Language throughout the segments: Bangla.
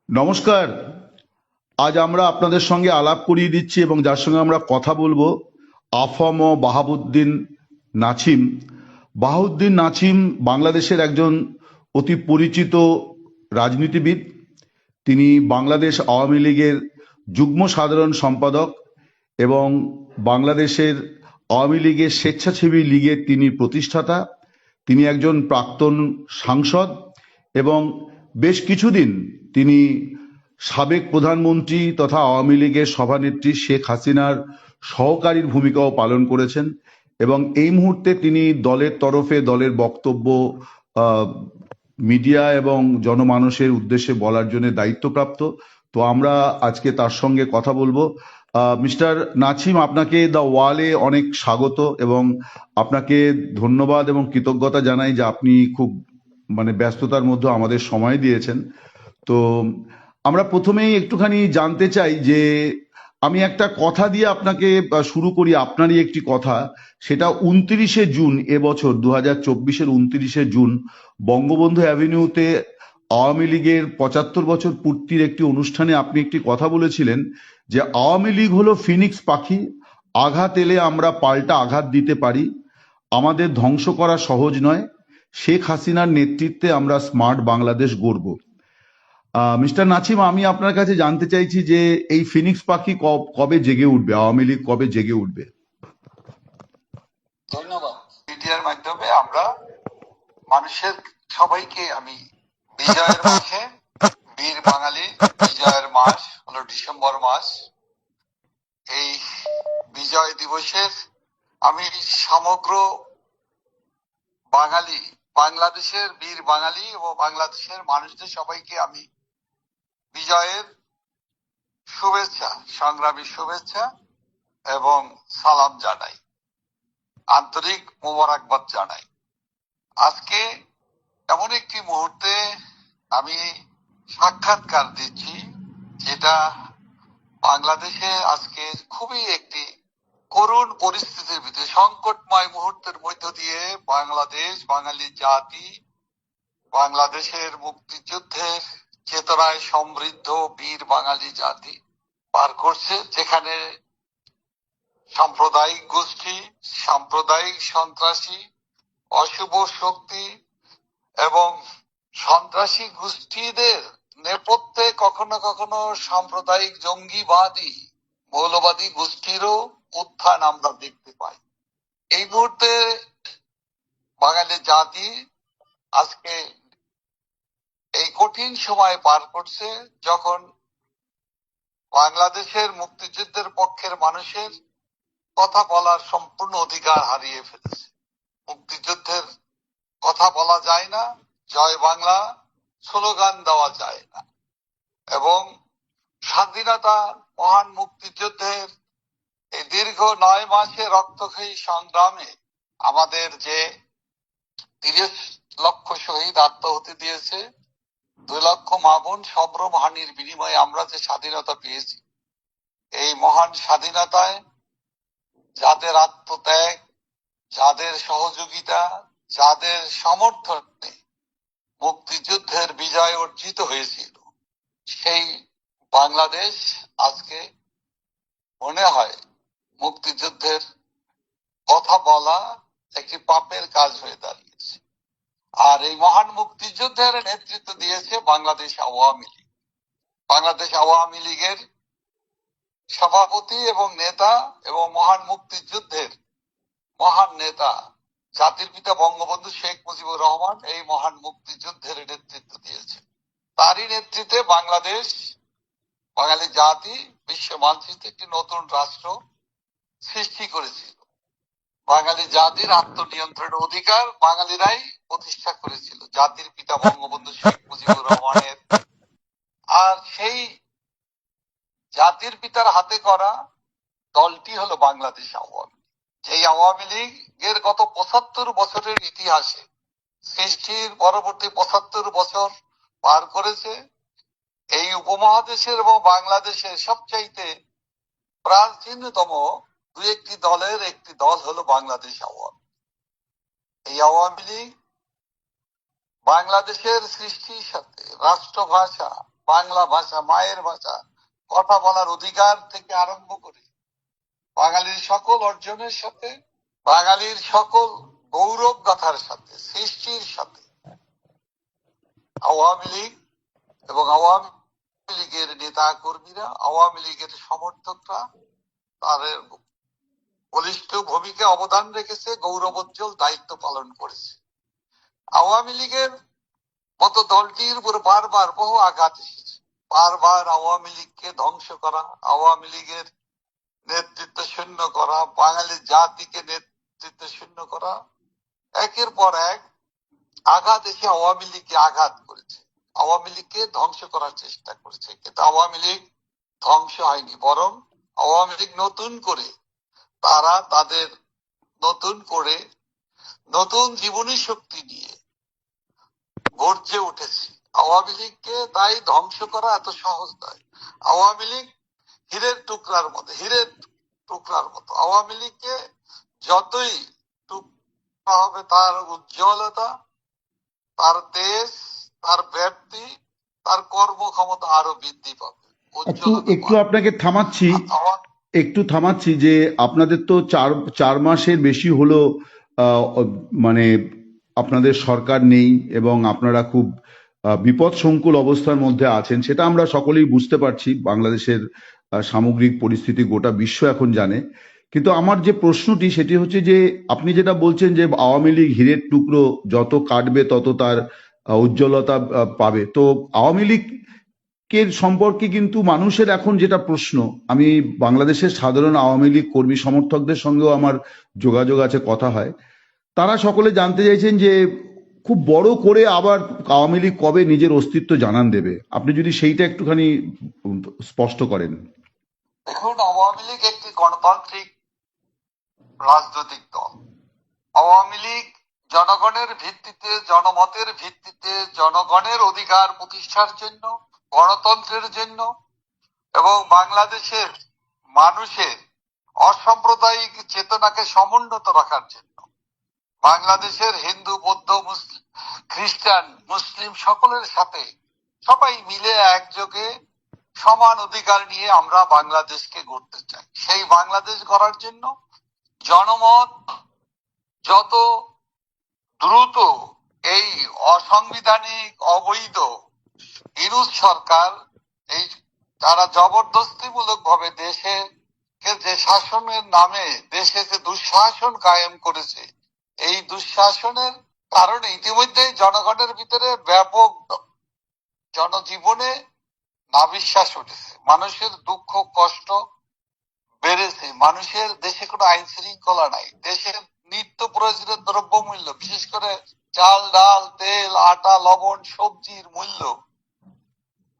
নমস্কার। আজ আমরা আপনাদের সঙ্গে আলাপ করিয়ে দিচ্ছি এবং যার সঙ্গে আমরা কথা বলবো আফম বাহাবুদ্দিন নাছিম। বাহাউদ্দিন নাছিম বাংলাদেশের একজন অতি পরিচিত রাজনীতিবিদ। তিনি বাংলাদেশ আওয়ামী লীগের যুগ্ম সাধারণ সম্পাদক এবং বাংলাদেশের আওয়ামী লীগের স্বেচ্ছাসেবী লীগের তিনি প্রতিষ্ঠাতা। তিনি একজন প্রাক্তন সাংসদ এবং বেশ কিছুদিন তিনি সাবেক প্রধানমন্ত্রী তথা আওয়ামী লীগের সভানেত্রী শেখ হাসিনার সহকারীর ভূমিকাও পালন করেছেন এবং এই মুহূর্তে তিনি দলের তরফে দলের বক্তব্য মিডিয়া এবং জনমানুষের উদ্দেশ্যে বলার জন্য দায়িত্বপ্রাপ্ত। তো আমরা আজকে তার সঙ্গে কথা বলবো। মিস্টার নাছিম, আপনাকে দ্য ওয়ালে অনেক স্বাগত এবং আপনাকে ধন্যবাদ এবং কৃতজ্ঞতা জানাই যে আপনি খুব ব্যস্ততার মধ্যে আমাদের সময় দিয়েছেন। তো আমরা প্রথমেই একটুখানি জানতে চাই যে আমি একটা কথা দিয়ে আপনাকে শুরু করি, আপনারই একটি কথা। সেটা 29শে জুন এবছর 2024-এর 29শে জুন বঙ্গবন্ধু অ্যাভিনিউতে আওয়ামী লীগের 75 বছর পূর্তির একটি অনুষ্ঠানে আপনি একটি কথা বলেছিলেন যে আওয়ামী লীগ হলো ফিনিক্স পাখি, আঘাত এলে আমরা পাল্টা আঘাত দিতে পারি, আমাদের ধ্বংস করা সহজ নয়, শেখ হাসিনার নেতৃত্বে আমরা স্মার্ট বাংলাদেশ গড়ব। মিস্টার নাছিম, আমি আপনার কাছে জানতে চাইছি যে এই ফিনিক্স পাখি কবে জেগে উঠবে, আওয়ামী লীগ কবে জেগে উঠবে? ধন্যবাদ। মিডিয়ার মাধ্যমে আমরা মানুষের সবাইকে আমি বিজয়ের মাসে, বীর বাঙালি বিজয়ের মাস হলো ডিসেম্বর মাস, এই বিজয় দিবসের আমি সমগ্র বাঙালি, বাংলাদেশের বীর বাঙালি ও বাংলাদেশের মানুষদের সবাইকে আমি বিজয়ের শুভেচ্ছা, সংগ্রামী শুভেচ্ছা এবং সালাম জানাই, আন্তরিক মোবারকবাদ জানাই। আজকে এমন একটি মুহূর্তে আমি সাক্ষাৎকার দিচ্ছি যেটা বাংলাদেশে আজকে খুবই একটি করুণ পরিস্থিতির ভিতরে, সংকটময় মুহূর্তের মধ্য দিয়ে বাংলাদেশ, বাঙালি জাতি, বাংলাদেশের মুক্তিযুদ্ধের চেতনায় সমৃদ্ধ বীর বাঙালি জাতি পার করছে, যেখানে সাম্প্রদায়িক গোষ্ঠী, সাম্প্রদায়িক সন্ত্রাসী, অশুভ শক্তি এবং সন্ত্রাসী গোষ্ঠীদের নেপথ্যে কখনো কখনো সাম্প্রদায়িক জঙ্গিবাদী মৌলবাদী গোষ্ঠীরও উত্থান আমরা দেখতে পাই। এই মুহূর্তে বাঙালি জাতি আজকে এই কঠিন সময় পার করছে, যখন বাংলাদেশের মুক্তিযুদ্ধের পক্ষের মানুষের কথা বলার সম্পূর্ণ অধিকার হারিয়ে ফেলেছে। মুক্তিযুদ্ধের কথা বলা যায় না, জয় বাংলা স্লোগান দেওয়া যায় না, এবং স্বাধীনতা মহান মুক্তিযুদ্ধের এই দীর্ঘ 9 মাসে রক্তক্ষয়ী সংগ্রামে আমাদের যে 30 লক্ষ শহীদ আত্মাহুতি দিয়েছে, 2 লক্ষ মা বোন সম্ভ্রম হানির বিনিময়ে আমরা যে স্বাধীনতা পেয়েছি, এই মহান স্বাধীনতায় যাদের আত্মত্যাগ, যাদের সহযোগিতা, যাদের সমর্থনে মুক্তিযুদ্ধের বিজয় অর্জিত হয়েছিল, সেই বাংলাদেশ আজকে মনে হয় মুক্তিযুদ্ধের কথা বলা একটি পাপের কাজ হয়ে দাঁড়িয়েছে। আর এই মহান মুক্তিযুদ্ধের নেতৃত্ব দিয়েছে বাংলাদেশ আওয়ামী লীগ। বাংলাদেশ আওয়ামী লীগের সভাপতি এবং নেতা এবং মহান মুক্তিযুদ্ধের মহান নেতা জাতির পিতা বঙ্গবন্ধু শেখ মুজিবুর রহমান এই মহান মুক্তিযুদ্ধের নেতৃত্ব দিয়েছে। তারই নেতৃত্বে বাংলাদেশ, বাঙালি জাতি বিশ্ব মানচিত্রে একটি নতুন রাষ্ট্র সৃষ্টি করেছিল। বাঙালি জাতির আত্মনিয়ন্ত্রণের অধিকার বাঙালিরাই প্রতিষ্ঠা করেছিল জাতির পিতা বঙ্গবন্ধু শেখ মুজিবুর রহমানের। আর সেই জাতির পিতার হাতে করা দলটি হলো বাংলাদেশ আওয়ামী লীগ। এই আওয়ামী লীগের গত 75 বছরের ইতিহাসে, সৃষ্টির পরবর্তী 75 বছর পার করেছে, এই উপমহাদেশের এবং বাংলাদেশের সবচাইতে প্রাচীনতম 2-1টি দলের একটি দল হলো বাংলাদেশ আওয়ামী লীগ। এই আওয়ামী লীগ বাংলাদেশের সৃষ্টির সাথে রাষ্ট্রভাষা, বাংলা ভাষা, মায়ের ভাষা, কথা বলার অধিকার থেকে আরম্ভ করে বাঙালির সকল অর্জনের সাথে, বাঙালির সকল গৌরব গাথার সাথে, সৃষ্টির সাথে আওয়ামী লীগ এবং আওয়ামী লীগের নেতা কর্মীরা, আওয়ামী লীগের সমর্থকরা তাদের বলিষ্ঠ ভূমিকা অবদান রেখেছে, গৌরবোজ্জ্বল দায়িত্ব পালন করেছে। আওয়ামী লীগের মতো দলটির উপর বারবার বহু আঘাত এসেছে, বারবার আওয়ামী লীগকে ধ্বংস করা, আওয়ামী লীগের নেতৃত্ব শূন্য করা, বাঙালি জাতিকে নেতৃত্ব শূন্য করা, একের পর এক আঘাত এসে আওয়ামী লীগকে আঘাত করেছে, আওয়ামী লীগকে ধ্বংস করার চেষ্টা করেছে। কিন্তু আওয়ামী লীগ ধ্বংস হয়নি, বরং আওয়ামী লীগ নতুন করে তারা তাদের নতুন জীবনী শক্তি নিয়ে গর্জে উঠেছে। আওয়ামী লীগকে তাই ধ্বংস করা এত সহজ নয়। আওয়ামী লীগ হীরের টুকরার মতো। আওয়ামী লীগকে যতই টুকরা হবে, তার উজ্জ্বলতা, তার তেজ, তার ব্যাপ্তি, তার কর্মক্ষমতা আরো বৃদ্ধি পাবে। একটু আপনাকে থামাচ্ছি যে আপনাদের তো চার মাসের বেশি হলো মানে আপনাদের সরকার নেই এবং আপনারা খুব বিপদ সংকুল অবস্থার মধ্যে আছেন, সেটা আমরা সকলেই বুঝতে পারছি। বাংলাদেশের সামগ্রিক পরিস্থিতি গোটা বিশ্ব এখন জানে। কিন্তু আমার যে প্রশ্নটি সেটি হচ্ছে যে আপনি যেটা বলছেন যে আওয়ামী লীগ হীরের টুকরো, যত কাটবে তত তার উজ্জ্বলতা পাবে। তো আওয়ামী লীগের সম্পর্কে কিন্তু মানুষের এখন যেটা প্রশ্ন, আমি বাংলাদেশের সাধারণ আওয়ামী লীগ কর্মী সমর্থকদের সঙ্গেও আমার যোগাযোগ আছে, কথা হয়, তারা সকলে জানতে চাইছেন যে খুব বড় করে আবার আওয়ামী লীগ কবে নিজের অস্তিত্ব জানান দেবে। আপনি যদি সেইটা একটুখানি স্পষ্ট করেন। দেখুন, আওয়ামী লীগ একটি গণতান্ত্রিক রাজনৈতিক দল। আওয়ামী লীগ জনগণের ভিত্তিতে, জনমতের ভিত্তিতে, জনগণের অধিকার প্রতিষ্ঠার জন্য, গণতন্ত্রের জন্য এবং বাংলাদেশের মানুষের অসাম্প্রদায়িক চেতনাকে সমুন্নত রাখার জন্য, বাংলাদেশের হিন্দু, বৌদ্ধ, খ্রিস্টান, মুসলিম সকলের সাথে সবাই মিলে একযোগে সমান অধিকার নিয়ে আমরা বাংলাদেশকে গড়তে চাই। সেই বাংলাদেশ গড়ার জন্য জনমত যত দ্রুত এই অসাংবিধানিক, অবৈধ ইউনূস সরকার, এই তারা জবরদস্তিমূলক ভাবে দেশে যে শাসনের নামে দেশে যে দুঃশাসন কায়েম করেছে, এই দুঃশাসনের কারণে ইতিমধ্যে জনগণের ভিতরে ব্যাপক জনজীবনে নাবিশ্বাস উঠেছে, মানুষের দুঃখ কষ্ট বেড়েছে, মানুষের দেশে কোনো আইন শৃঙ্খলা নাই, দেশের নিত্য প্রয়োজনীয় দ্রব্যমূল্য, বিশেষ করে চাল, ডাল, তেল, আটা, লবণ, সবজির মূল্য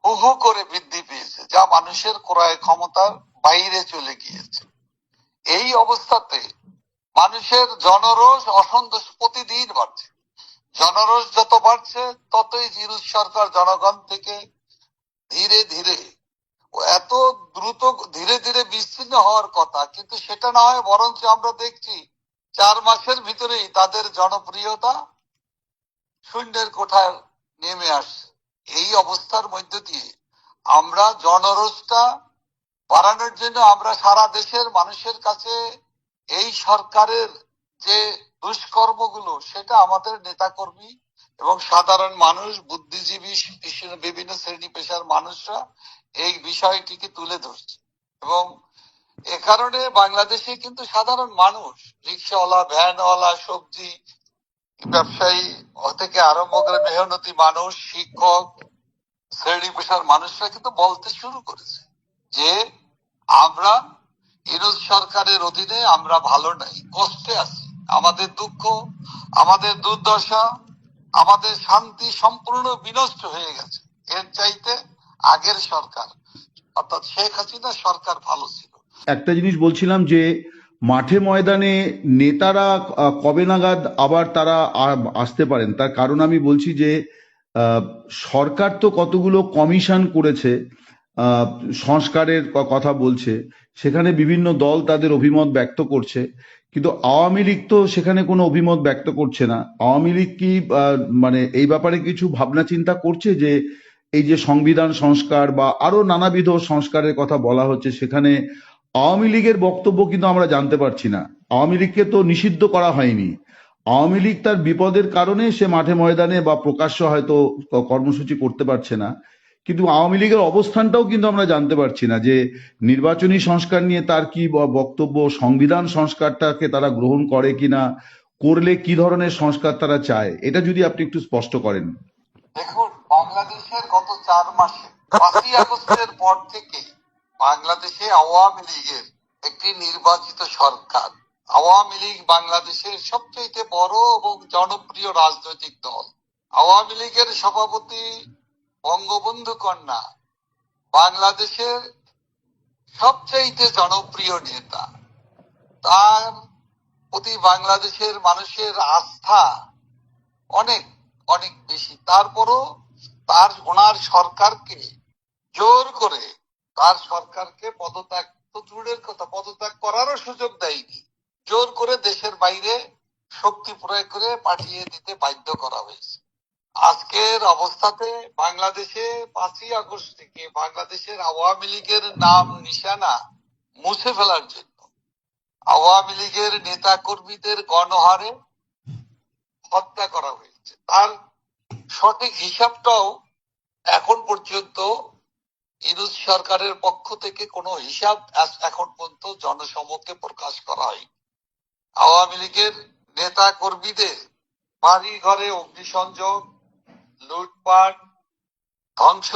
হু হু করে বৃদ্ধি পেয়েছে, যা মানুষের ক্রয় ক্ষমতার বাইরে চলে গিয়েছে। এই অবস্থাতে মানুষের জনরোষ, অসন্তোষ প্রতিদিন বাড়ছে। জনরোষ যত বাড়ছে ততই ইউনূস সরকার জনগণ থেকে ধীরে ধীরে, এত দ্রুত ধীরে ধীরে বিচ্ছিন্ন হওয়ার কথা, কিন্তু সেটা না হয় বরঞ্চ আমরা দেখছি 4 মাসের ভিতরেই তাদের জনপ্রিয়তা শূন্যের কোঠায় নেমে আসছে। এই অবস্থার মধ্য দিয়ে আমরা জনরোষটা বাড়ানোর জন্য আমরা সারা দেশের মানুষের কাছে এই সরকারের যে দুষ্কর্মগুলো, সেটা আমাদের নেতাকর্মী এবং সাধারণ মানুষ, বুদ্ধিজীবী, বিভিন্ন শ্রেণী পেশার মানুষরা এই বিষয়টিকে তুলে ধরছে। এবং এ কারণে বাংলাদেশে কিন্তু সাধারণ মানুষ, রিক্সাওয়ালা, ভ্যানওয়ালা, সবজি ব্যবসায়ী থেকে আরম্ভ করে মেহনতি মানুষ, শিক্ষক, শ্রেণী পেশার মানুষরা কিন্তু বলতে শুরু করেছে যে আমরা ইউনূস সরকারের অধীনে আমরা ভালো নাই, কষ্টে আছি, আমাদের দুঃখ, আমাদের দুর্দশা, আমাদের শান্তি সম্পূর্ণ বিনষ্ট হয়ে গেছে। এর চাইতে আগের সরকার অর্থাৎ শেখ হাসিনা সরকার ভালো ছিল। একটা জিনিস বলছিলাম যে মাঠে ময়দানে নেতারা কবে নাগাদ আবার তারা আসতে পারেন, তার কারণ আমি বলছি যে সরকার তো কতগুলো কমিশন করেছে, সংস্কারের কথা বলছে, সেখানে বিভিন্ন দল তাদের অভিমত ব্যক্ত করছে, কিন্তু আওয়ামী লীগ তো সেখানে কোনো অভিমত ব্যক্ত করছে না। আওয়ামী লীগ কি মানে এই ব্যাপারে কিছু ভাবনা চিন্তা করছে যে এই যে সংবিধান সংস্কার বা আরো নানাবিধ সংস্কারের কথা বলা হচ্ছে, সেখানে আওয়ামী লীগের বক্তব্য কিন্তু আমরা জানতে পারছি না। আওয়ামী লীগকে তো নিষিদ্ধ করা হয়নি। আওয়ামী লীগ তার বিপদের কারণে সে মাঠে ময়দানে বা প্রকাশ্য হয়তো কর্মসূচি করতে পারছে না, কিন্তু আওয়ামী লীগের অবস্থানটাও কিন্তু আমরা জানতে পারছি না যে নির্বাচনী সংস্কার নিয়ে তার কি বক্তব্য, সংবিধান সংস্কারটাকে তারা গ্রহণ করে কিনা, করলে কি ধরনের সংস্কার তারা চায়, এটা যদি আপনি একটু স্পষ্ট করেন। দেখুন, বাংলাদেশের গত 4 মাসে 5ই আগস্টের পর থেকে বাংলাদেশে আওয়ামী লীগের একটি নির্বাচিত সরকার। আওয়ামী লীগ বাংলাদেশের সবচেয়ে বড় এবং জনপ্রিয় রাজনৈতিক দল। আওয়ামী লীগের সভাপতি বঙ্গবন্ধু কন্যা বাংলাদেশের সবচেয়ে জনপ্রিয় নেতা। তার প্রতি বাংলাদেশের মানুষের আস্থা অনেক অনেক বেশি। তারপরও ওনার সরকারকে জোর করে তার সরকারকে পদত্যাগ, তো দূরের কথা, পদত্যাগ করারও সুযোগ দেয়নি, জোর করে দেশের বাইরে শক্তি প্রয়োগ করে পাঠিয়ে দিতে বাধ্য করা হয়েছে। আজকের অবস্থাতে বাংলাদেশে 5ই আগস্ট থেকে বাংলাদেশের আওয়ামী লীগের নাম নিশানা মুছে ফেলার জন্য আওয়ামী লীগের নেতা কর্মীদের গণহারে হত্যা করা হয়েছে। তার সঠিক হিসাবটাও এখন পর্যন্ত ইউনূস সরকারের পক্ষ থেকে কোনো হিসাব এখন পর্যন্ত জনসমক্ষে প্রকাশ করা হয়নি। আওয়ামী লীগের নেতা কর্মীদের বাড়ি ঘরে অগ্নিসংযোগ, লুটপাট, ধ্বংস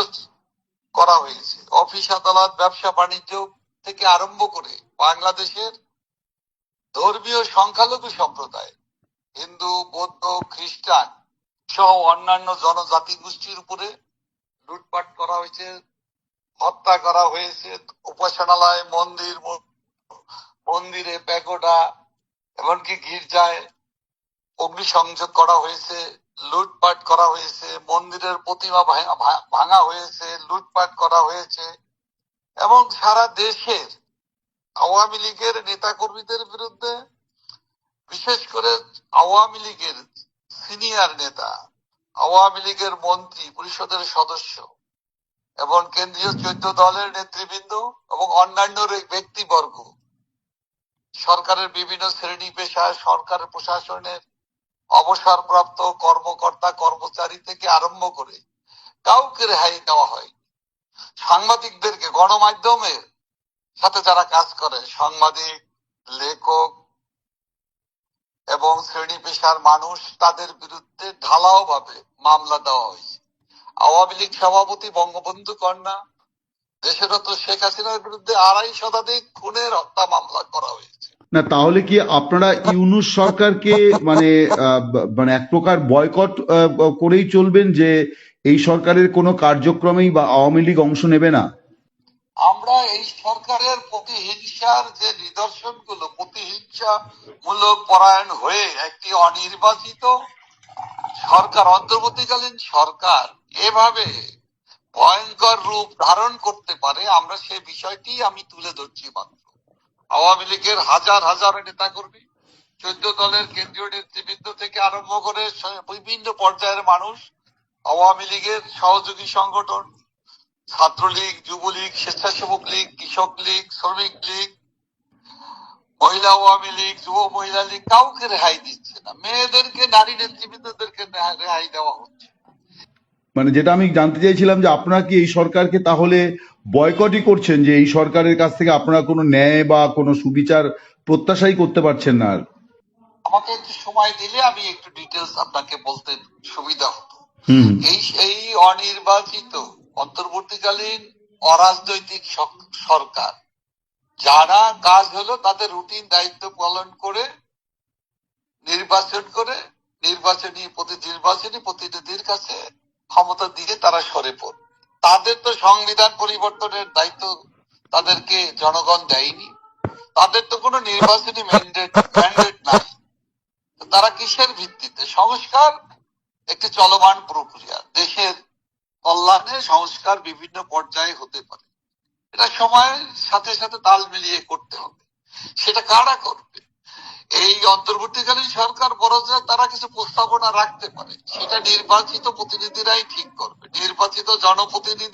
করা হয়েছে। অফিস আদালত, ব্যবসা বাণিজ্য থেকে আরম্ভ করে বাংলাদেশের ধর্মীয় সংখ্যালঘু সম্প্রদায়, হিন্দু, বৌদ্ধ, খ্রিস্টান সহ অন্যান্য জনজাতি গোষ্ঠীর উপরে লুটপাট করা হয়েছে, হত্যা করা হয়েছে। উপাসনালয়, মন্দিরে, প্যাগোডা, এমনকি গির্জায় অগ্নিসংযোগ করা হয়েছে, লুটপাট করা হয়েছে, মন্দিরের প্রতিমা ভাঙা হয়েছে, লুটপাট করা হয়েছে। এবং সারা দেশের আওয়ামী লীগের নেতা কর্মীদের বিরুদ্ধে, বিশেষ করে আওয়ামী লীগের সিনিয়র নেতা, আওয়ামী লীগের মন্ত্রী পরিষদের সদস্য এবং কেন্দ্রীয় 14 দলের নেতৃবৃন্দ এবং অন্যান্য ব্যক্তিবর্গ, সরকারের বিভিন্ন শ্রেণী পেশা, সরকারের প্রশাসনের অবসরপ্রাপ্ত কর্মকর্তা কর্মচারী থেকে আরম্ভ করে কাউকে রেহাই দেওয়া হয়। সাংবাদিকদেরকে, গণমাধ্যমের সাথে যারা কাজ করে, সাংবাদিক, লেখক এবং শ্রেণী পেশার মানুষ, তাদের বিরুদ্ধে ঢালাও ভাবে মামলা দেওয়া হয়েছে। আওয়ামী লীগ সভাপতি বঙ্গবন্ধু কন্যা দেশরত শেখ হাসিনার বিরুদ্ধে 2.5 শতাধিক খুনের হত্যা মামলা করা হয়েছে। না, তাহলে কি আপনারা ইউনূস সরকারকে মানে মানে এক প্রকার বয়কট করেই চলবেন, যে এই সরকারের কোনো কার্যক্রমেই বা আওয়ামী লীগ অংশ নেবে না? আমরা এই সরকারের প্রতিহিংসার যে নিদর্শনগুলো, প্রতিহিংসামূলক পরায়ণ হয়ে একটি অনির্বাচিত সরকার, অন্তর্বর্তীকালীন সরকার এভাবে ভয়ঙ্কর রূপ ধারণ করতে পারে, আমরা সে বিষয়টি আমি তুলে ধরছি মাত্র। আওয়ামী লীগের হাজার হাজার নেতাকর্মী, 14 দলের কেন্দ্রীয় নেতৃবৃন্দ থেকে আরম্ভ করে বিভিন্ন পর্যায়ের মানুষ, আওয়ামী লীগের সহযোগী সংগঠন, ছাত্রলীগ, যুবলীগ, স্বেচ্ছাসেবক লীগ, কৃষক লীগ, শ্রমিক লীগ, মহিলা আওয়ামী লীগ, যুব মহিলা লীগ, কাউকে রেহাই দিচ্ছে না। মেয়েদেরকে, নারী নেতৃবৃন্দদেরকে রেহাই দেওয়া হচ্ছে। মানে যেটা আমি জানতে চাইছিলাম যে আপনারা কি এই সরকারকে তাহলে বয়কটই করছেন, যে এই সরকারের কাছ থেকে আপনারা কোনো ন্যায় বা কোনো সুবিচার প্রত্যাশাই করতে পারছেন না? আর আমাকে একটু সময় দিলে আমি একটু ডিটেলস আপনাকে বলতে সুবিধা হতো। এই অনির্বাচিত অন্তর্বর্তীকালীন অরাজনৈতিক সরকার, যারা কাজ হলো তাদের রুটিন দায়িত্ব পালন করে নির্বাচন করে নির্বাচনী প্রতিনিধির কাছে ক্ষমতা দিয়ে তারা সরে পড়ে। তাদের তো সংবিধান পরিবর্তনের দায়িত্ব তাদেরকে জনগণ দেয়নি, তাদের তো কোনো নির্বাচনী ম্যান্ডেট নাই। তারা কিসের ভিত্তিতে? সংস্কার একটি চলমান প্রক্রিয়া, দেশের কল্যাণে সংস্কার বিভিন্ন পর্যায়ে হতে পারে, এটা সময়ের সাথে সাথে তাল মিলিয়ে করতে হবে। সেটা কারা করবে? এই অন্তর্বর্তীকালীন সরকার পরাজয় তারা কিছু প্রস্তাবনা রাখতে পারে, সেটা নির্বাচিত প্রতিনিধিরাই ঠিক করবে। নির্বাচিত জনপ্রতিনিধিরা